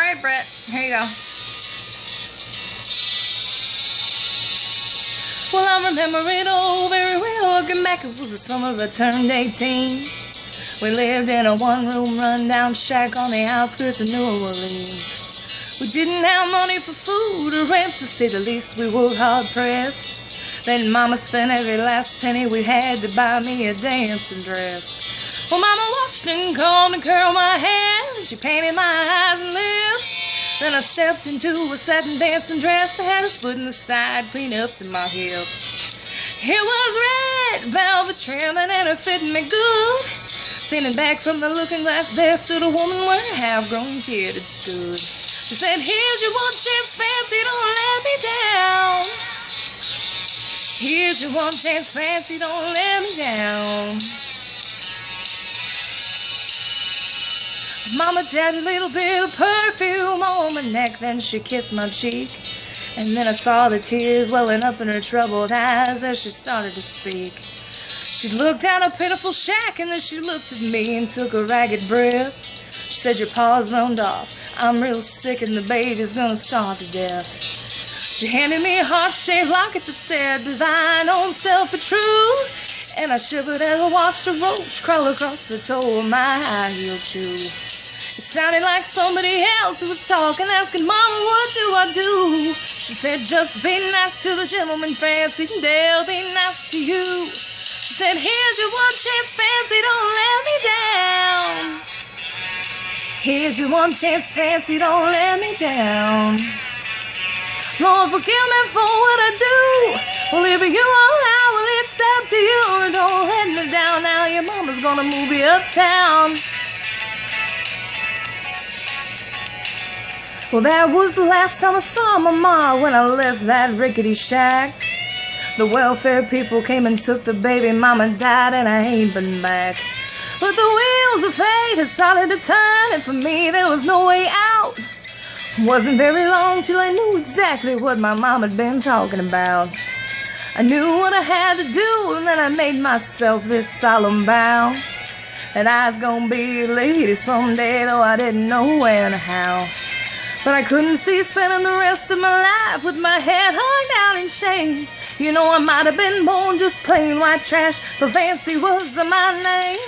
right, Brett. Here you go. Well, I remember it all very well. Looking back, it was the summer I turned 18. We lived in a one-room run-down shack on the outskirts of New Orleans. We didn't have money for food or rent, to say the least. We were hard-pressed. Then Mama spent every last penny we had to buy me a dancing dress. Well, Mama washed and combed and curled my hair, and she painted my eyes and lips. Then I stepped into a satin dancing dress that had a split in the side clean up to my hip. It was red velvet trimming and it fit me good. Standing back from the looking glass, there stood a woman where a half-grown kid had stood. She said, "Here's your one chance, fancy, don't let me down. Here's your one chance, fancy, don't let me down." Mama dabbed a little bit of perfume on my neck, then she kissed my cheek. And then I saw the tears welling up in her troubled eyes as she started to speak. She looked down a pitiful shack, and then she looked at me and took a ragged breath. She said, "Your pa's round off. I'm real sick and the baby's gonna starve to death." She handed me a heart-shaped locket that said, "To thine own self be true." And I shivered as I watched a roach crawl across the toe of my high-heeled shoe. It sounded like somebody else who was talking, asking, "Mama, what do I do?" She said, "Just be nice to the gentleman, fancy, and they'll be nice to you." She said, "Here's your one chance, fancy, don't let me down. Here's your one chance, fancy, don't let me down. Lord, forgive me for what I do. Well, if you all out, well, it's up to you. Don't let me down now, your mama's gonna move you uptown." Well, that was the last time I saw my ma when I left that rickety shack. The welfare people came and took the baby, Mama died, and I ain't been back. But the wheels of fate had started to turn, and for me there was no way out. Wasn't very long till I knew exactly what my mom had been talking about. I knew what I had to do, and then I made myself this solemn vow that I was gonna be a lady someday, though I didn't know when or how. But I couldn't see spending the rest of my life with my head hung down in shame. You know, I might have been born just plain white trash, but fancy was my name.